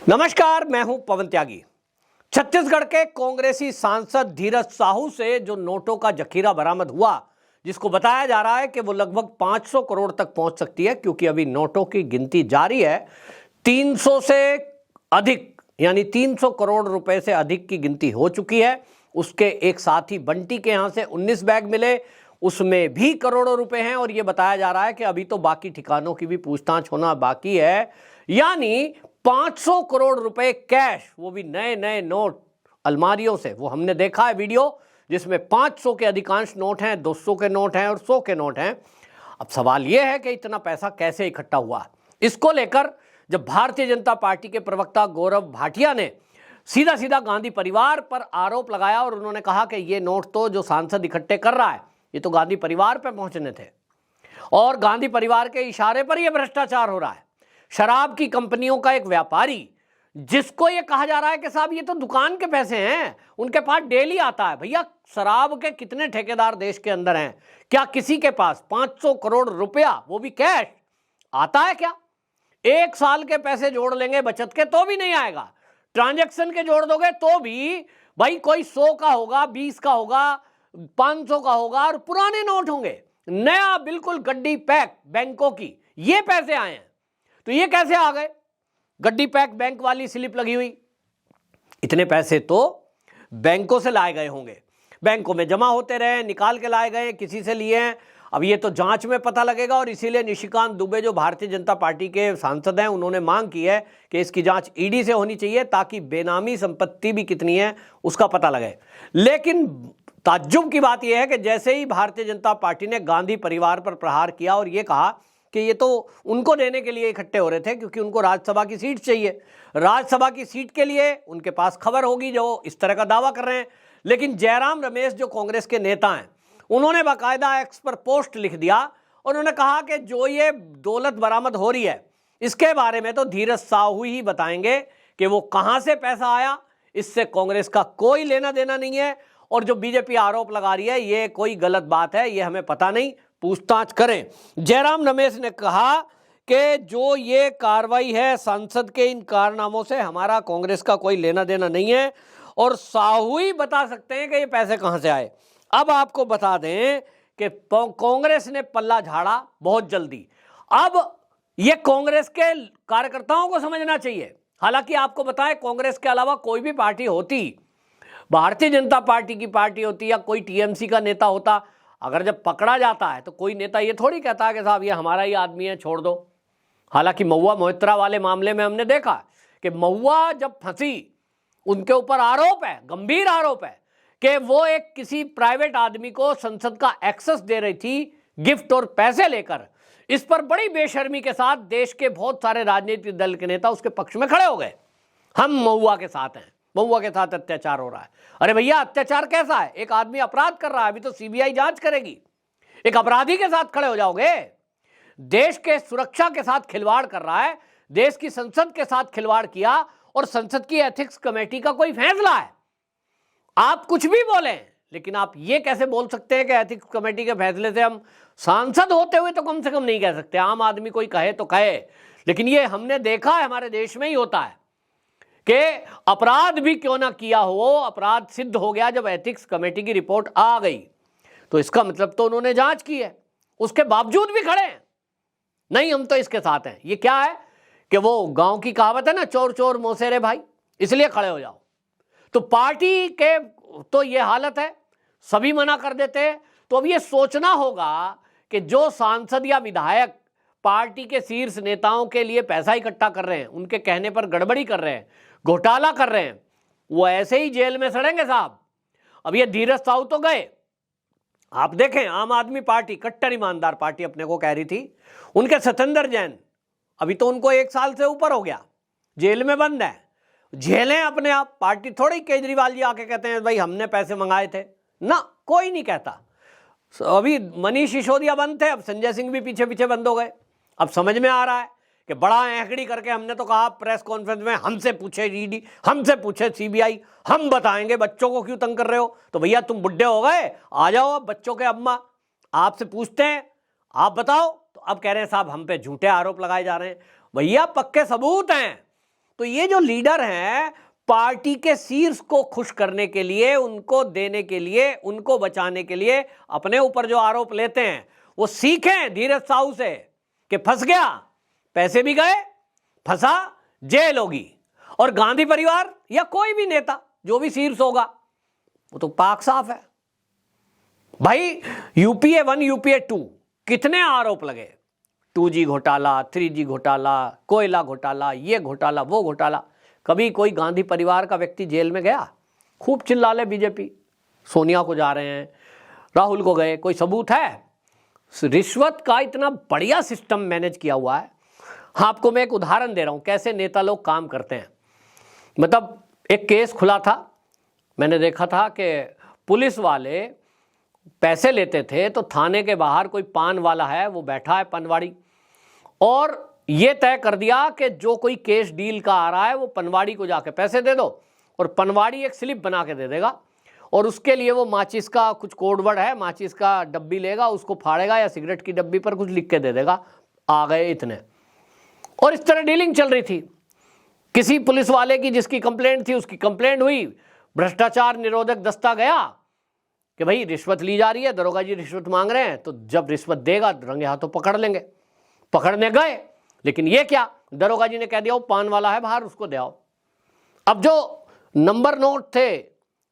नमस्कार, मैं हूं पवन त्यागी। छत्तीसगढ़ के कांग्रेसी सांसद धीरज साहू से जो नोटों का जखीरा बरामद हुआ, जिसको बताया जा रहा है कि वो लगभग 500 करोड़ तक पहुंच सकती है, क्योंकि अभी नोटों की गिनती जारी है। 300 से अधिक यानी 300 करोड़ रुपए से अधिक की गिनती हो चुकी है। उसके एक साथी बंटी के यहां से 19 बैग मिले, उसमें भी करोड़ों रुपए हैं और यह बताया जा रहा है कि अभी तो बाकी ठिकानों की भी पूछताछ होना बाकी है। यानी 500 करोड़ रुपए कैश, वो भी नए नए नोट अलमारियों से। वो हमने देखा है वीडियो जिसमें 500 के अधिकांश नोट हैं, 200 के नोट हैं और 100 के नोट हैं। अब सवाल यह है कि इतना पैसा कैसे इकट्ठा हुआ। इसको लेकर जब भारतीय जनता पार्टी के प्रवक्ता गौरव भाटिया ने सीधा सीधा गांधी परिवार पर आरोप लगाया और उन्होंने कहा कि ये नोट तो जो सांसद इकट्ठे कर रहा है, ये तो गांधी परिवार पर पहुंचने थे और गांधी परिवार के इशारे पर यह भ्रष्टाचार हो रहा है। शराब की कंपनियों का एक व्यापारी, जिसको यह कहा जा रहा है कि साहब ये तो दुकान के पैसे हैं, उनके पास डेली आता है। भैया, शराब के कितने ठेकेदार देश के अंदर हैं? क्या किसी के पास 500 करोड़ रुपया, वो भी कैश, आता है क्या? एक साल के पैसे जोड़ लेंगे बचत के तो भी नहीं आएगा। ट्रांजैक्शन के जोड़ दोगे तो भी भाई कोई 100 का होगा, 20 का होगा, 500 का होगा और पुराने नोट होंगे। नया बिल्कुल गड्डी पैक बैंकों की ये पैसे आए हैं। तो ये कैसे आ गए? गड्डी पैक बैंक वाली स्लिप लगी हुई। इतने पैसे तो बैंकों से लाए गए होंगे, बैंकों में जमा होते रहे, निकाल के लाए गए, किसी से लिए हैं। अब ये तो जांच में पता लगेगा और इसीलिए निशिकांत दुबे जो भारतीय जनता पार्टी के सांसद हैं, उन्होंने मांग की है कि इसकी जांच ईडी से होनी चाहिए ताकि बेनामी संपत्ति भी कितनी है उसका पता लगे। लेकिन ताज्जुब की बात यह है कि जैसे ही भारतीय जनता पार्टी ने गांधी परिवार पर प्रहार किया और ये कहा कि ये तो उनको देने के लिए इकट्ठे हो रहे थे क्योंकि उनको राज्यसभा की सीट चाहिए, राज्यसभा की सीट के लिए उनके पास खबर होगी जो इस तरह का दावा कर रहे हैं। लेकिन जयराम रमेश जो कांग्रेस के नेता हैं, उन्होंने बाकायदा एक्स पर पोस्ट लिख दिया और उन्होंने कहा कि जो ये दौलत बरामद हो रही है, इसके बारे में तो धीरज साहू ही बताएंगे कि वो कहां से पैसा आया। इससे कांग्रेस का कोई लेना देना नहीं है और जो बीजेपी आरोप लगा रही है ये कोई गलत बात है, ये हमें पता नहीं, पूछताछ करें। जयराम रमेश ने कहा कि जो ये कार्रवाई है सांसद के इन कारनामों से, हमारा कांग्रेस का कोई लेना देना नहीं है और साहू ही बता सकते हैं कि ये पैसे कहां से आए। अब आपको बता दें कि कांग्रेस ने पल्ला झाड़ा बहुत जल्दी। अब ये कांग्रेस के कार्यकर्ताओं को समझना चाहिए। हालांकि आपको बताएं, कांग्रेस के अलावा कोई भी पार्टी होती, भारतीय जनता पार्टी की पार्टी होती या कोई टीएमसी का नेता होता, अगर जब पकड़ा जाता है तो कोई नेता ये थोड़ी कहता है कि साहब ये हमारा ही आदमी है, छोड़ दो। हालांकि महुआ मोहित्रा वाले मामले में हमने देखा कि महुआ जब फंसी, उनके ऊपर आरोप है, गंभीर आरोप है कि वो एक किसी प्राइवेट आदमी को संसद का एक्सेस दे रही थी गिफ्ट और पैसे लेकर। इस पर बड़ी बेशर्मी के साथ देश के बहुत सारे राजनीतिक दल के नेता उसके पक्ष में खड़े हो गए। हम महुआ के साथ हैं, महुआ के साथ अत्याचार हो रहा है। अरे भैया, अत्याचार कैसा है? एक आदमी अपराध कर रहा है, अभी तो सीबीआई जांच करेगी। एक अपराधी के साथ खड़े हो जाओगे? देश के सुरक्षा के साथ खिलवाड़ कर रहा है, देश की संसद के साथ खिलवाड़ किया और संसद की एथिक्स कमेटी का कोई फैसला है। आप कुछ भी बोलें, लेकिन आप ये कैसे बोल सकते हैं कि एथिक्स कमेटी के फैसले से हम, सांसद होते हुए तो कम से कम नहीं कह सकते। आम आदमी कोई कहे तो कहे, लेकिन ये हमने देखा है हमारे देश में ही होता है कि अपराध भी क्यों ना किया हो, अपराध सिद्ध हो गया जब एथिक्स कमेटी की रिपोर्ट आ गई, तो इसका मतलब तो उन्होंने जांच की है, उसके बावजूद भी खड़े हैं। नहीं, हम तो इसके साथ हैं। ये क्या है कि वो गांव की कहावत है ना, चोर चोर मोसेरे भाई, इसलिए खड़े हो जाओ। तो पार्टी के तो ये हालत है, सभी मना कर देते हैं। तो अब ये सोचना होगा कि जो सांसद या विधायक पार्टी के शीर्ष नेताओं के लिए पैसा इकट्ठा कर रहे हैं, उनके कहने पर गड़बड़ी कर रहे हैं, घोटाला कर रहे हैं, वो ऐसे ही जेल में सड़ेंगे साहब। अब ये धीरज साहू तो गए, आप देखें आम आदमी पार्टी, कट्टर ईमानदार पार्टी अपने को कह रही थी, उनके सत्येंद्र जैन, अभी तो उनको 1 साल से ऊपर हो गया, जेल में बंद है। झेलें अपने आप, पार्टी थोड़ी केजरीवाल जी आके कहते हैं भाई हमने पैसे मंगाए थे ना, कोई नहीं कहता। अभी मनीष सिसोदिया बंद थे, अब संजय सिंह भी पीछे पीछे बंद हो गए। अब समझ में आ रहा है कि बड़ा एंकड़ी करके हमने तो कहा प्रेस कॉन्फ्रेंस में, हमसे पूछे ईडी, हमसे पूछे सीबीआई, हम बताएंगे, बच्चों को क्यों तंग कर रहे हो? तो भैया तुम बुढ़े हो गए, आ जाओ, अब बच्चों के अम्मा आपसे पूछते हैं, आप बताओ। तो अब कह रहे हैं साहब हम पे झूठे आरोप लगाए जा रहे हैं। भैया पक्के सबूत हैं, तो ये जो लीडर हैं, पार्टी के शीर्ष को खुश करने के लिए, उनको देने के लिए, उनको बचाने के लिए अपने ऊपर जो आरोप लेते हैं, वो सीखें धीरज साहू से कि फंस गया, पैसे भी गए, फंसा, जेल होगी। और गांधी परिवार या कोई भी नेता जो भी शीर्ष होगा वो तो पाक साफ है भाई। यूपीए 1, यूपीए 2 कितने आरोप लगे, 2G घोटाला, 3G घोटाला, कोयला घोटाला, ये घोटाला, वो घोटाला। कभी कोई गांधी परिवार का व्यक्ति जेल में गया? खूब चिल्ला ले बीजेपी, सोनिया को जा रहे हैं, राहुल को गए, कोई सबूत है? रिश्वत का इतना बढ़िया सिस्टम मैनेज किया हुआ है। हाँ, आपको मैं एक उदाहरण दे रहा हूं कैसे नेता लोग काम करते हैं। मतलब एक केस खुला था, मैंने देखा था कि पुलिस वाले पैसे लेते थे तो थाने के बाहर कोई पान वाला है, वो बैठा है पनवाड़ी, और ये तय कर दिया कि जो कोई केस डील का आ रहा है वो पनवाड़ी को जाके पैसे दे दो, और पनवाड़ी एक स्लिप बना के दे देगा, और उसके लिए वो माचिस का कुछ कोडवर्ड है, माचिस का डब्बी लेगा, उसको फाड़ेगा या सिगरेट की डब्बी पर कुछ लिख के दे देगा, आ गए इतने। और इस तरह डीलिंग चल रही थी। किसी पुलिस वाले की जिसकी कंप्लेंट थी, उसकी कंप्लेंट हुई, भ्रष्टाचार निरोधक दस्ता गया कि भाई रिश्वत ली जा रही है, दरोगा जी रिश्वत मांग रहे हैं, तो जब रिश्वत देगा रंगे हाथों पकड़ लेंगे। पकड़ने गए, लेकिन ये क्या, दरोगा जी ने कह दिया वो पान वाला है बाहर, उसको दे आओ। अब जो नंबर नोट थे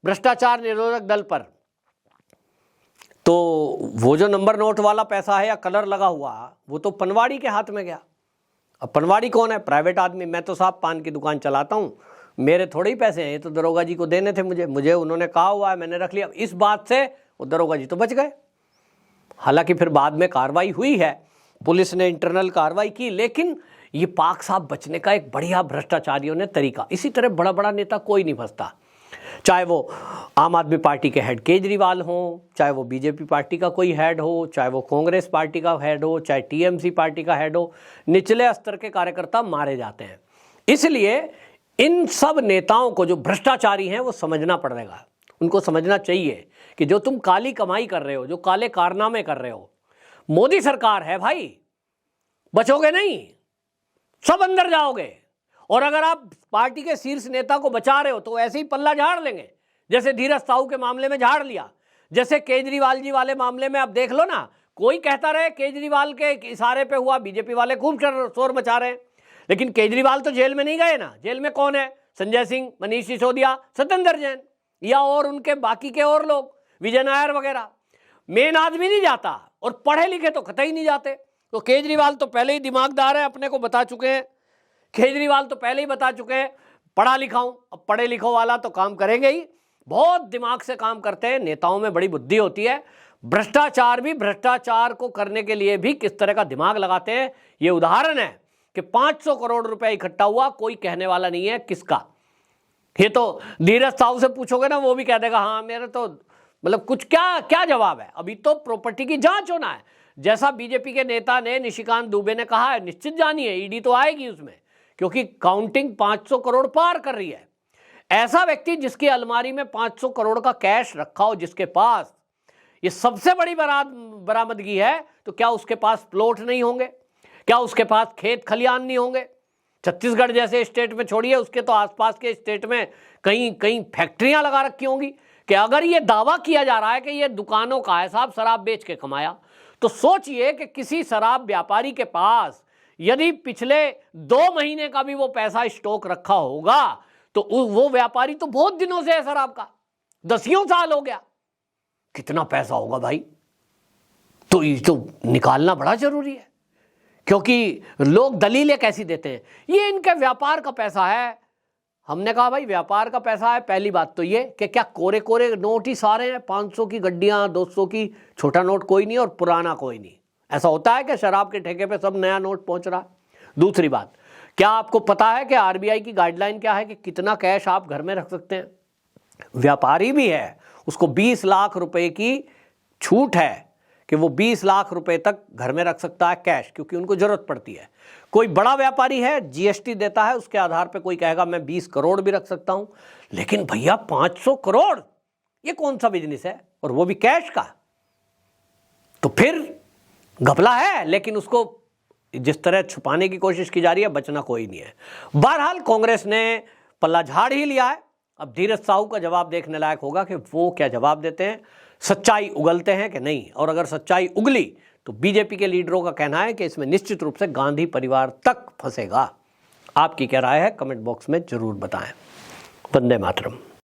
भ्रष्टाचार निरोधक दल पर, तो वो जो नंबर नोट वाला पैसा है या कलर लगा हुआ, वो तो पनवाड़ी के हाथ में गया। अब पनवाड़ी कौन है? प्राइवेट आदमी। मैं तो साहब पान की दुकान चलाता हूँ, मेरे थोड़े ही पैसे हैं, ये तो दरोगा जी को देने थे मुझे उन्होंने कहा हुआ है, मैंने रख लिया। इस बात से वो दरोगा जी तो बच गए। हालांकि फिर बाद में कार्रवाई हुई है, पुलिस ने इंटरनल कार्रवाई की, लेकिन ये पाक साहब बचने का एक बढ़िया भ्रष्टाचारियों ने तरीका। इसी तरह बड़ा बड़ा नेता कोई नहीं फंसता, चाहे वो आम आदमी पार्टी के हेड केजरीवाल हो, चाहे वो बीजेपी पार्टी का कोई हेड हो, चाहे वो कांग्रेस पार्टी का हेड हो, चाहे टीएमसी पार्टी का हेड हो, निचले स्तर के कार्यकर्ता मारे जाते हैं। इसलिए इन सब नेताओं को जो भ्रष्टाचारी हैं वो समझना पड़ेगा। उनको समझना चाहिए कि जो तुम काली कमाई कर रहे हो, जो काले कारनामे कर रहे हो, मोदी सरकार है भाई, बचोगे नहीं, सब अंदर जाओगे। और अगर आप पार्टी के शीर्ष नेता को बचा रहे हो तो ऐसे ही पल्ला झाड़ लेंगे, जैसे धीरज साहू के मामले में झाड़ लिया, जैसे केजरीवाल जी वाले मामले में। आप देख लो ना, कोई कहता रहे केजरीवाल के इशारे पे हुआ, बीजेपी वाले खूब शोर मचा रहे हैं, लेकिन केजरीवाल तो जेल में नहीं गए ना। जेल में कौन है? संजय सिंह, मनीष सिसोदिया, सत्येंद्र जैन, या और उनके बाकी के और लोग, विजय नायर वगैरह। मेन आदमी नहीं जाता, और पढ़े लिखे तो कतई नहीं जाते। तो केजरीवाल तो पहले ही दिमागदार है, अपने को बता चुके हैं। केजरीवाल तो पहले ही बता चुके हैं पढ़ा लिखा हूं। अब पढ़े लिखो वाला तो काम करेंगे ही, बहुत दिमाग से काम करते हैं, नेताओं में बड़ी बुद्धि होती है। भ्रष्टाचार भी, भ्रष्टाचार को करने के लिए भी किस तरह का दिमाग लगाते हैं, ये उदाहरण है कि 500 करोड़ रुपए इकट्ठा हुआ, कोई कहने वाला नहीं है किसका। ये तो धीरज साहू से पूछोगे ना, वो भी कह देगा हाँ मेरे तो, मतलब कुछ क्या जवाब है। अभी तो प्रॉपर्टी की जांच होना है, जैसा बीजेपी के नेता ने, निशिकांत दुबे ने कहा है, निश्चित जानिए ईडी तो आएगी उसमें, क्योंकि काउंटिंग 500 करोड़ पार कर रही है। ऐसा व्यक्ति जिसकी अलमारी में 500 करोड़ का कैश रखा हो, जिसके पास ये सबसे बड़ी बरामदगी है, तो क्या उसके पास प्लॉट नहीं होंगे? क्या उसके पास खेत खलियान नहीं होंगे? छत्तीसगढ़ जैसे स्टेट में छोड़िए, उसके तो आसपास के स्टेट में कहीं कहीं फैक्ट्रियां लगा रखी होंगी। कि अगर ये दावा किया जा रहा है कि ये दुकानों का है साहब, शराब बेच के कमाया, तो सोचिए कि किसी शराब व्यापारी के पास यदि पिछले 2 महीने का भी वो पैसा स्टॉक रखा होगा, तो वो व्यापारी तो बहुत दिनों से है शराब का, 10 साल हो गया, कितना पैसा होगा भाई। तो ये तो निकालना बड़ा जरूरी है, क्योंकि लोग दलीलें कैसी देते हैं, ये इनके व्यापार का पैसा है। हमने कहा भाई व्यापार का पैसा है, पहली बात तो ये कि क्या कोरे कोरे नोट ही सारे हैं, 500 की गड्डियां, 200 की, छोटा नोट कोई नहीं और पुराना कोई नहीं। ऐसा होता है कि शराब के ठेके पे सब नया नोट पहुंच रहा है। दूसरी बात, क्या आपको पता है कि आरबीआई की गाइडलाइन क्या है कि कितना कैश आप घर में रख सकते हैं? व्यापारी भी है, उसको 20 लाख रुपए की छूट है कि वो 20 लाख रुपए तक घर में रख सकता है कैश, क्योंकि उनको जरूरत पड़ती है। कोई बड़ा व्यापारी है, जीएसटी देता है, उसके आधार पे कोई कहेगा मैं 20 करोड़ भी रख सकता हूं। लेकिन भैया 500 करोड़, ये कौन सा बिजनेस है, और वो भी कैश का? तो फिर घपला है, लेकिन उसको जिस तरह छुपाने की कोशिश की जा रही है, बचना कोई नहीं है। बहरहाल कांग्रेस ने पल्ला झाड़ ही लिया है। अब धीरज साहू का जवाब देखने लायक होगा कि वो क्या जवाब देते हैं, सच्चाई उगलते हैं कि नहीं। और अगर सच्चाई उगली तो बीजेपी के लीडरों का कहना है कि इसमें निश्चित रूप से गांधी परिवार तक फंसेगा। आपकी क्या राय है, कमेंट बॉक्स में जरूर बताएं। वंदे मातरम।